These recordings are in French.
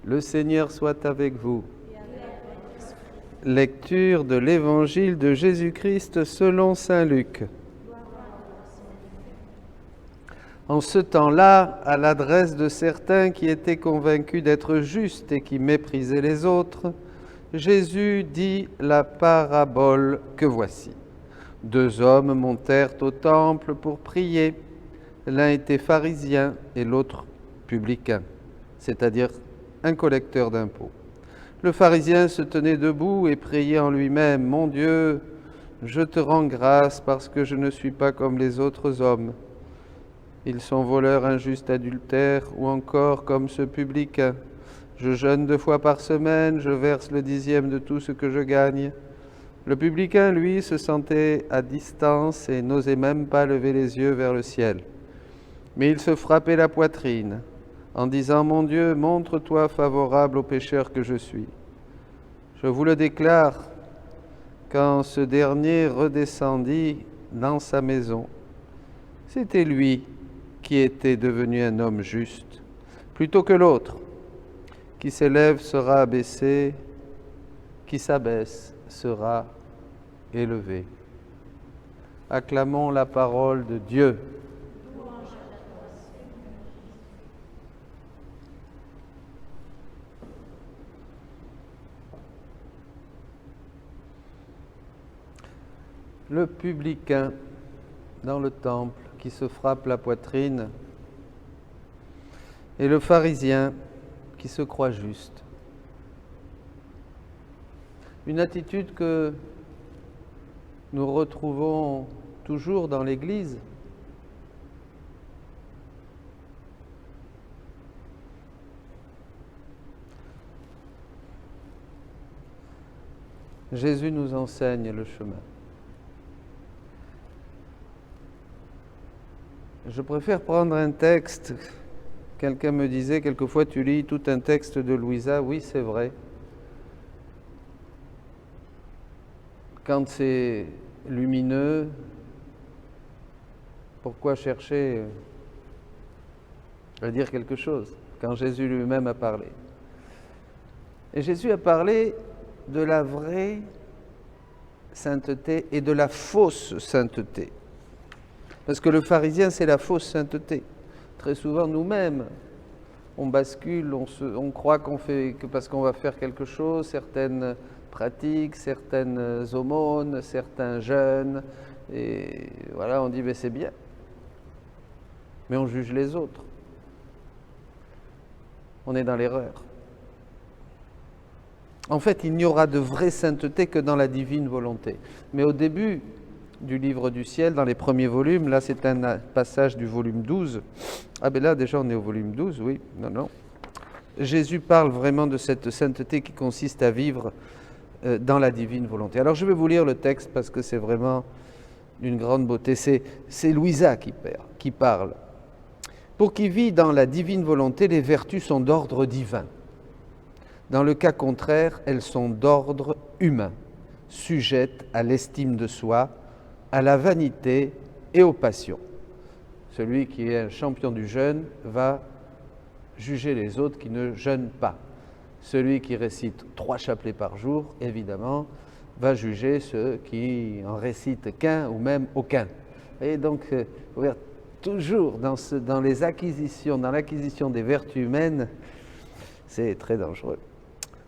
Le Seigneur soit avec vous. Lecture de l'Évangile de Jésus-Christ selon saint Luc. En ce temps-là, à l'adresse de certains qui étaient convaincus d'être justes et qui méprisaient les autres, Jésus dit la parabole que voici. 2 hommes montèrent au temple pour prier. L'un était pharisien et l'autre publicain, c'est-à-dire un collecteur d'impôts. Le pharisien se tenait debout et priait en lui-même: « Mon Dieu, je te rends grâce parce que je ne suis pas comme les autres hommes. Ils sont voleurs, injustes, adultères, ou encore comme ce publicain. Je jeûne 2 fois par semaine, je verse le 10e de tout ce que je gagne. » Le publicain, lui, se sentait à distance et n'osait même pas lever les yeux vers le ciel. Mais il se frappait la poitrine en disant: « Mon Dieu, montre-toi favorable au pécheur que je suis. » Je vous le déclare, quand ce dernier redescendit dans sa maison, c'était lui qui était devenu un homme juste, plutôt que l'autre, qui s'élève sera abaissé, qui s'abaisse sera élevé. Acclamons la parole de Dieu. Le publicain dans le temple qui se frappe la poitrine et le pharisien qui se croit juste. Une attitude que nous retrouvons toujours dans l'Église. Jésus nous enseigne le chemin. Je préfère prendre un texte. Quelqu'un me disait, quelquefois tu lis tout un texte de Louisa. Oui, c'est vrai. Quand c'est lumineux, pourquoi chercher à dire quelque chose quand Jésus lui-même a parlé? Et Jésus a parlé de la vraie sainteté et de la fausse sainteté. Parce que le pharisien, c'est la fausse sainteté. Très souvent, nous-mêmes, on bascule, on croit qu'on fait que parce qu'on va faire quelque chose, certaines pratiques, certaines aumônes, certains jeûnes, et voilà, on dit mais c'est bien. Mais on juge les autres. On est dans l'erreur. En fait, il n'y aura de vraie sainteté que dans la divine volonté. Mais au début du livre du ciel, dans les premiers volumes, là c'est un passage du volume 12. Ah ben là déjà on est au volume 12, oui, non. Jésus parle vraiment de cette sainteté qui consiste à vivre dans la divine volonté. Alors je vais vous lire le texte parce que c'est vraiment d'une grande beauté. C'est Louisa qui parle. Pour qui vit dans la divine volonté, les vertus sont d'ordre divin. Dans le cas contraire, elles sont d'ordre humain, sujettes à l'estime de soi, à la vanité et aux passions. Celui qui est un champion du jeûne va juger les autres qui ne jeûnent pas. Celui qui récite 3 chapelets par jour, évidemment, va juger ceux qui en récitent qu'un ou même aucun. Et donc, toujours dans l'acquisition des vertus humaines, c'est très dangereux.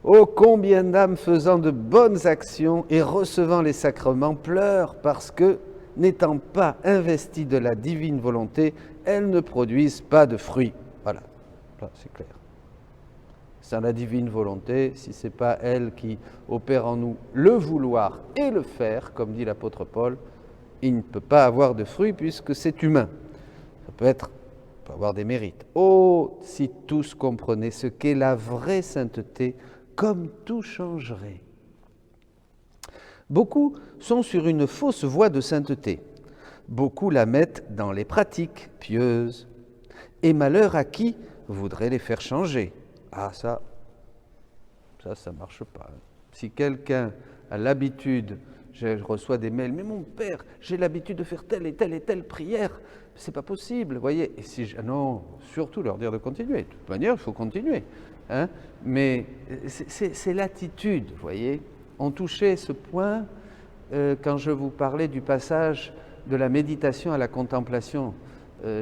Oh, combien d'âmes faisant de bonnes actions et recevant les sacrements pleurent parce que, n'étant pas investies de la divine volonté, elles ne produisent pas de fruits. Voilà, là, c'est clair. Sans la divine volonté, si ce n'est pas elle qui opère en nous le vouloir et le faire, comme dit l'apôtre Paul, il ne peut pas avoir de fruits puisque c'est humain. Ça peut avoir des mérites. Oh, si tous comprenaient ce qu'est la vraie sainteté, comme tout changerait. Beaucoup sont sur une fausse voie de sainteté. Beaucoup la mettent dans les pratiques pieuses. Et malheur à qui voudrait les faire changer. Ah, ça ne marche pas. Si quelqu'un a l'habitude, je reçois des mails, mais mon père, j'ai l'habitude de faire telle et telle prière, c'est pas possible, voyez. Et si non, surtout leur dire de continuer. De toute manière, il faut continuer. hein, mais c'est l'attitude, vous voyez. On touchait ce point quand je vous parlais du passage de la méditation à la contemplation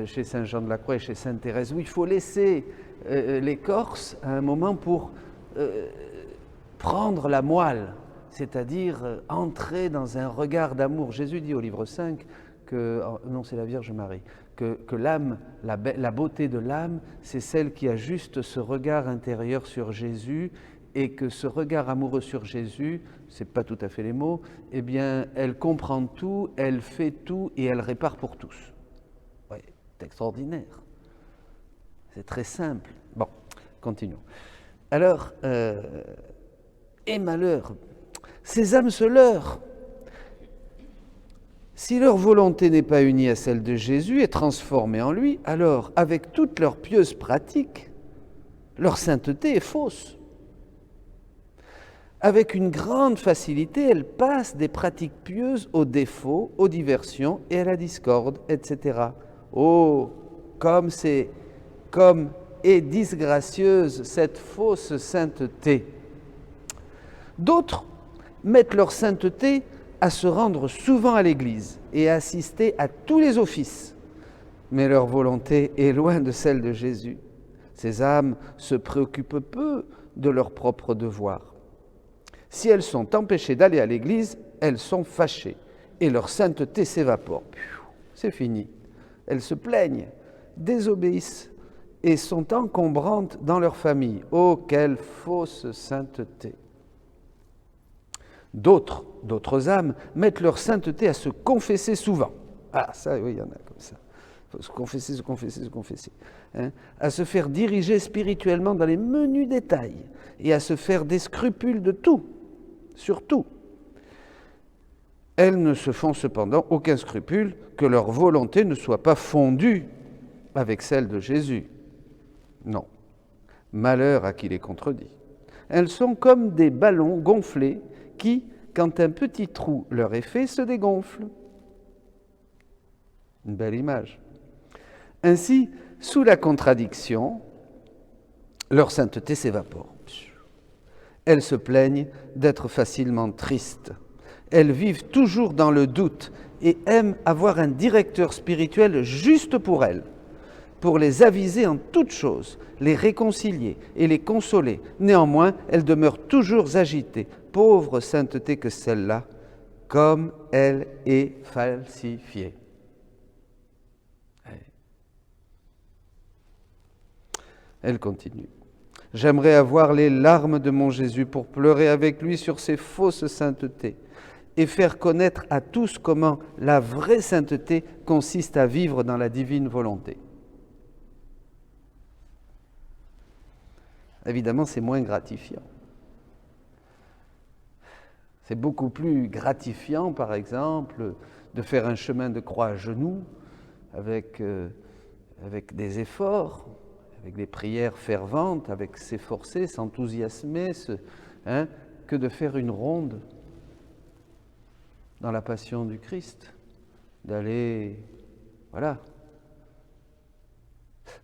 chez Saint Jean de la Croix et chez Sainte Thérèse, où il faut laisser l'écorce à un moment pour prendre la moelle, c'est-à-dire entrer dans un regard d'amour. Jésus dit au livre 5, non, c'est la Vierge Marie, que l'âme, la beauté de l'âme, c'est celle qui a juste ce regard intérieur sur Jésus, et que ce regard amoureux sur Jésus, c'est pas tout à fait les mots, eh bien, elle comprend tout, elle fait tout et elle répare pour tous. Oui, c'est extraordinaire. C'est très simple. Bon, continuons. Alors, et malheur, ces âmes se leurrent. Si leur volonté n'est pas unie à celle de Jésus et transformée en lui, alors, avec toutes leurs pieuses pratiques, leur sainteté est fausse. Avec une grande facilité, elles passent des pratiques pieuses aux défauts, aux diversions et à la discorde, etc. Oh, comme est disgracieuse cette fausse sainteté. D'autres mettent leur sainteté à se rendre souvent à l'Église et à assister à tous les offices. Mais leur volonté est loin de celle de Jésus. Ces âmes se préoccupent peu de leurs propres devoirs. Si elles sont empêchées d'aller à l'Église, elles sont fâchées et leur sainteté s'évapore. C'est fini. Elles se plaignent, désobéissent et sont encombrantes dans leur famille. Oh, quelle fausse sainteté! D'autres âmes mettent leur sainteté à se confesser souvent. Ah, ça, oui, il y en a comme ça. Il faut se confesser. Hein, à se faire diriger spirituellement dans les menus détails et à se faire des scrupules de tout, sur tout. Elles ne se font cependant aucun scrupule que leur volonté ne soit pas fondue avec celle de Jésus. Non. Malheur à qui les contredit. Elles sont comme des ballons gonflés qui, quand un petit trou leur est fait, se dégonflent. Une belle image. Ainsi, sous la contradiction, leur sainteté s'évapore. Elles se plaignent d'être facilement tristes. Elles vivent toujours dans le doute et aiment avoir un directeur spirituel juste pour elles, pour les aviser en toutes choses, les réconcilier et les consoler. Néanmoins, elles demeurent toujours agitées. Pauvre sainteté que celle-là, comme elle est falsifiée. Elle continue. J'aimerais avoir les larmes de mon Jésus pour pleurer avec lui sur ces fausses saintetés et faire connaître à tous comment la vraie sainteté consiste à vivre dans la divine volonté. Évidemment, c'est moins gratifiant. C'est beaucoup plus gratifiant, par exemple, de faire un chemin de croix à genoux avec des efforts, avec des prières ferventes, avec s'efforcer, s'enthousiasmer, que de faire une ronde dans la passion du Christ, d'aller, voilà.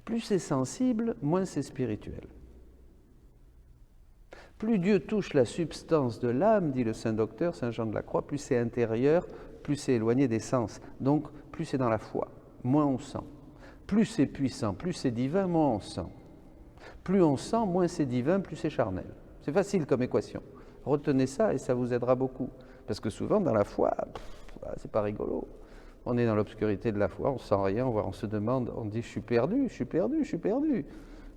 Plus c'est sensible, moins c'est spirituel. Plus Dieu touche la substance de l'âme, dit le Saint Docteur, Saint Jean de la Croix, plus c'est intérieur, plus c'est éloigné des sens. Donc, plus c'est dans la foi, moins on sent. Plus c'est puissant, plus c'est divin, moins on sent. Plus on sent, moins c'est divin, plus c'est charnel. C'est facile comme équation. Retenez ça et ça vous aidera beaucoup. Parce que souvent, dans la foi, c'est pas rigolo. On est dans l'obscurité de la foi, on sent rien, on se demande, on dit « je suis perdu ».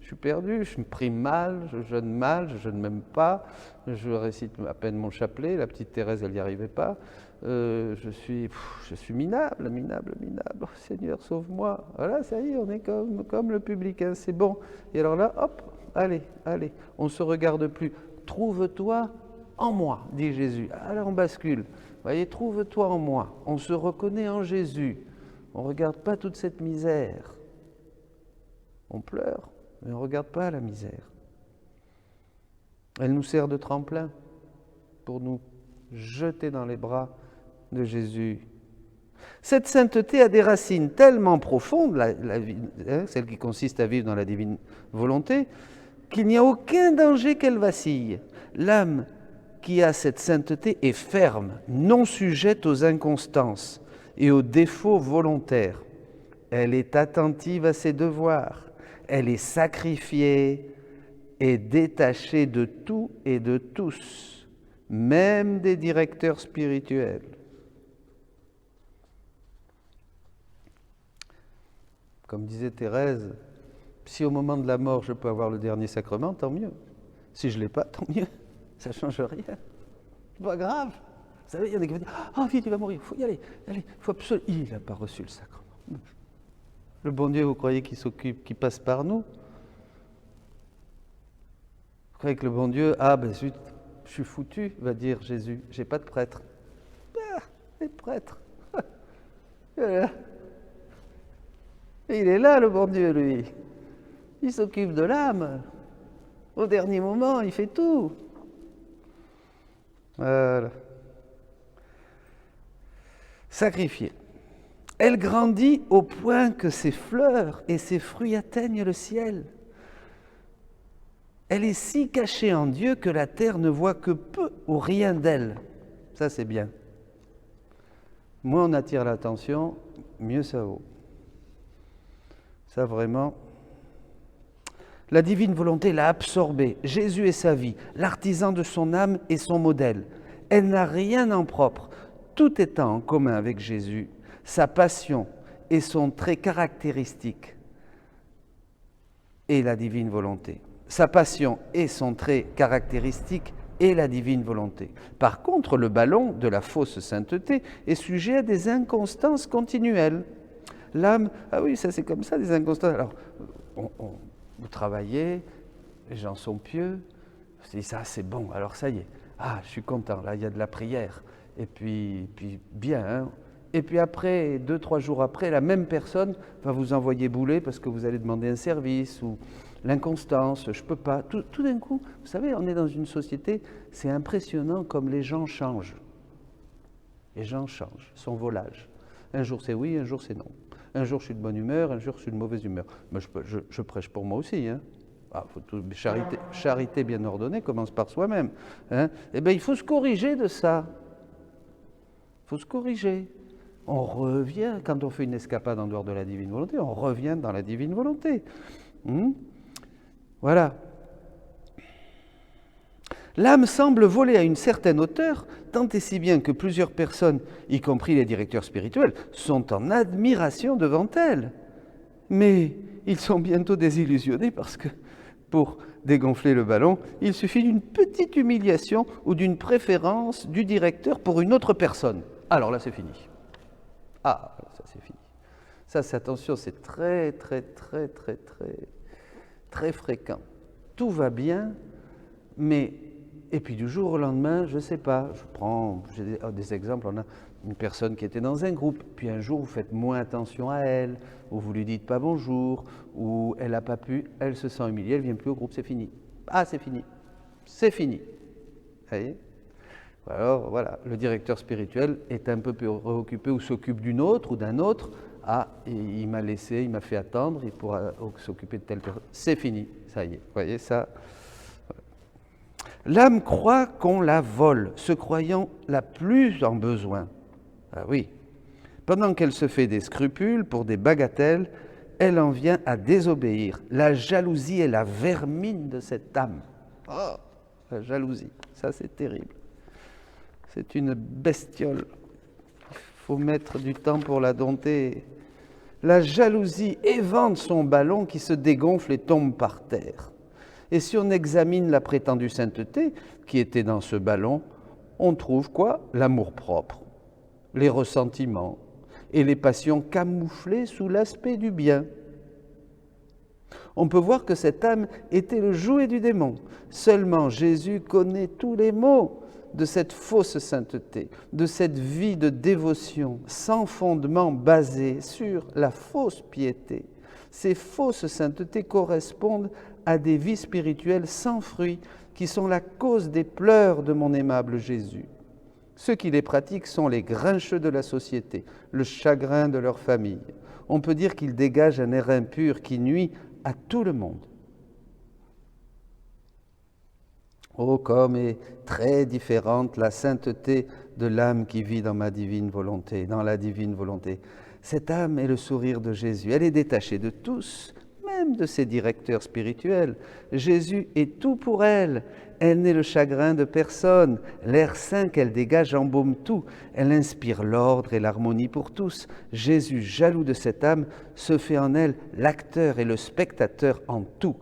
Je me prie mal, je jeûne mal, je jeûne même pas, je récite à peine mon chapelet, la petite Thérèse, elle n'y arrivait pas. Je suis minable. Oh, Seigneur, sauve-moi. Voilà, ça y est, on est comme le publicain, c'est bon. Et alors là, hop, allez, on ne se regarde plus. Trouve-toi en moi, dit Jésus. Alors on bascule. Vous voyez, trouve-toi en moi. On se reconnaît en Jésus. On ne regarde pas toute cette misère. On pleure, mais on ne regarde pas la misère. Elle nous sert de tremplin pour nous jeter dans les bras de Jésus. Cette sainteté a des racines tellement profondes, celle qui consiste à vivre dans la divine volonté, qu'il n'y a aucun danger qu'elle vacille. L'âme qui a cette sainteté est ferme, non sujette aux inconstances et aux défauts volontaires. Elle est attentive à ses devoirs, elle est sacrifiée et détachée de tout et de tous, même des directeurs spirituels. Comme disait Thérèse, si au moment de la mort je peux avoir le dernier sacrement, tant mieux. Si je ne l'ai pas, tant mieux. Ça ne change rien. C'est pas grave. Vous savez, il y en a qui vont dire « Ah, vite, il va mourir, il faut y aller, allez, il faut absolument... » Il n'a pas reçu le sacrement. Le bon Dieu, vous croyez qu'il s'occupe, qu'il passe par nous? Vous croyez que le bon Dieu, ah ben zut, je suis foutu, va dire Jésus, j'ai pas de prêtre. Ah, les prêtres. Il est là, le bon Dieu, lui. Il s'occupe de l'âme. Au dernier moment, il fait tout. Voilà. Sacrifiée. Elle grandit au point que ses fleurs et ses fruits atteignent le ciel. Elle est si cachée en Dieu que la terre ne voit que peu ou rien d'elle. Ça, c'est bien. Moins on attire l'attention, mieux ça vaut. Ça, vraiment. La divine volonté l'a absorbée. Jésus est sa vie, l'artisan de son âme et son modèle. Elle n'a rien en propre, tout étant en commun avec Jésus. Sa passion et son trait caractéristique est la divine volonté. Sa passion et son trait caractéristique est la divine volonté. Par contre, le ballon de la fausse sainteté est sujet à des inconstances continuelles. L'âme, ah oui, ça c'est comme ça, des inconstances. Alors, vous travaillez, les gens sont pieux, vous dites ça c'est bon, alors ça y est, ah je suis content, là il y a de la prière, et puis bien, hein. Et puis après, 2-3 jours après, la même personne va vous envoyer bouler parce que vous allez demander un service ou l'inconstance, je ne peux pas. Tout d'un coup, vous savez, on est dans une société, c'est impressionnant comme les gens changent. Les gens changent, sont volages. Un jour c'est oui, un jour c'est non. Un jour je suis de bonne humeur, un jour je suis de mauvaise humeur. Mais je prêche pour moi aussi. Hein. Ah, charité bien ordonnée commence par soi-même. Hein. Eh bien, il faut se corriger de ça. Il faut se corriger. On revient, quand on fait une escapade en dehors de la divine volonté, on revient dans la divine volonté. Voilà. L'âme semble voler à une certaine hauteur, tant et si bien que plusieurs personnes, y compris les directeurs spirituels, sont en admiration devant elle. Mais ils sont bientôt désillusionnés parce que, pour dégonfler le ballon, il suffit d'une petite humiliation ou d'une préférence du directeur pour une autre personne. Alors là, c'est fini. Ah, ça c'est fini. Ça, c'est attention, c'est très fréquent. Tout va bien, mais, et puis du jour au lendemain, je ne sais pas, j'ai des exemples, on a une personne qui était dans un groupe, puis un jour vous faites moins attention à elle, ou vous lui dites pas bonjour, ou elle n'a pas pu, elle se sent humiliée, elle ne vient plus au groupe, c'est fini. Ah, c'est fini. C'est fini. Vous voyez ? Alors voilà, le directeur spirituel est un peu préoccupé ou s'occupe d'une autre ou d'un autre. Ah, il m'a laissé, il m'a fait attendre, il pourra s'occuper de telle personne. C'est fini, ça y est. Vous voyez ça? L'âme croit qu'on la vole, se croyant la plus en besoin. Ah oui. Pendant qu'elle se fait des scrupules pour des bagatelles, elle en vient à désobéir. La jalousie est la vermine de cette âme. Oh, la jalousie, ça c'est terrible. C'est une bestiole. Il faut mettre du temps pour la dompter. La jalousie évente son ballon qui se dégonfle et tombe par terre. Et si on examine la prétendue sainteté qui était dans ce ballon, on trouve quoi? L'amour-propre, les ressentiments et les passions camouflées sous l'aspect du bien. On peut voir que cette âme était le jouet du démon. Seulement Jésus connaît tous les maux de cette fausse sainteté, de cette vie de dévotion sans fondement basée sur la fausse piété. Ces fausses saintetés correspondent à des vies spirituelles sans fruit qui sont la cause des pleurs de mon aimable Jésus. Ceux qui les pratiquent sont les grincheux de la société, le chagrin de leur famille. On peut dire qu'ils dégagent un air impur qui nuit à tout le monde. Oh, comme est très différente la sainteté de l'âme qui vit dans ma divine volonté, dans la divine volonté. Cette âme est le sourire de Jésus. Elle est détachée de tous, même de ses directeurs spirituels. Jésus est tout pour elle. Elle n'est le chagrin de personne. L'air saint qu'elle dégage embaume tout. Elle inspire l'ordre et l'harmonie pour tous. Jésus, jaloux de cette âme, se fait en elle l'acteur et le spectateur en tout.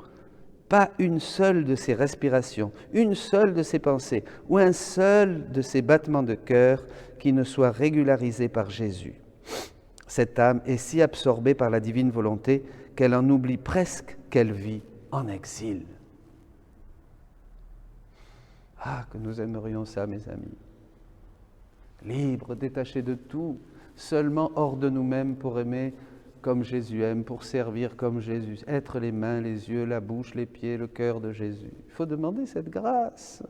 Pas une seule de ses respirations, une seule de ses pensées ou un seul de ses battements de cœur qui ne soit régularisé par Jésus. Cette âme est si absorbée par la divine volonté qu'elle en oublie presque qu'elle vit en exil. Ah, que nous aimerions ça, mes amis. Libres, détachés de tout, seulement hors de nous-mêmes pour aimer comme Jésus aime, pour servir comme Jésus, être les mains, les yeux, la bouche, les pieds, le cœur de Jésus. Il faut demander cette grâce.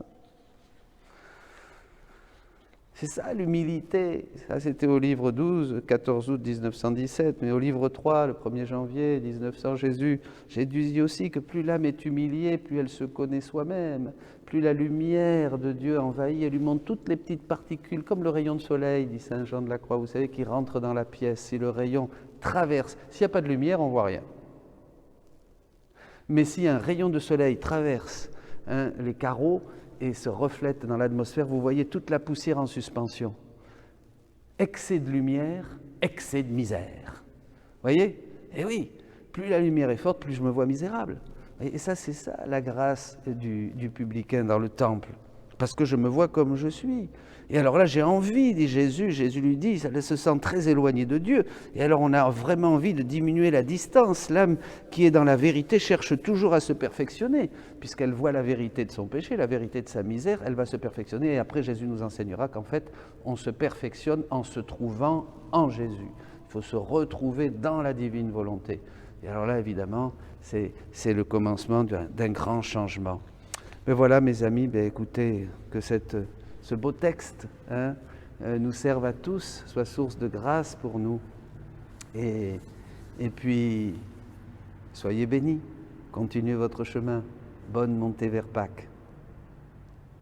C'est ça l'humilité. Ça, c'était au livre 12, 14 août 1917, mais au livre 3, le 1er janvier 1900, Jésus dit aussi que plus l'âme est humiliée, plus elle se connaît soi-même, plus la lumière de Dieu envahit, elle lui montre toutes les petites particules, comme le rayon de soleil, dit saint Jean de la Croix, vous savez, qui rentre dans la pièce. Si le rayon traverse, s'il n'y a pas de lumière, on ne voit rien. Mais si un rayon de soleil traverse les carreaux, et se reflète dans l'atmosphère, vous voyez toute la poussière en suspension. Excès de lumière, excès de misère. Vous voyez? Eh oui, plus la lumière est forte, plus je me vois misérable. Et ça, c'est ça la grâce du publicain dans le temple. Parce que je me vois comme je suis. Et alors là, j'ai envie, dit Jésus. Jésus lui dit, elle se sent très éloignée de Dieu. Et alors on a vraiment envie de diminuer la distance. L'âme qui est dans la vérité cherche toujours à se perfectionner, puisqu'elle voit la vérité de son péché, la vérité de sa misère, elle va se perfectionner. Et après, Jésus nous enseignera qu'en fait, on se perfectionne en se trouvant en Jésus. Il faut se retrouver dans la divine volonté. Et alors là, évidemment, c'est le commencement d'un grand changement. Mais voilà, mes amis, écoutez, que ce beau texte nous serve à tous, soit source de grâce pour nous. Et puis, soyez bénis, continuez votre chemin. Bonne montée vers Pâques.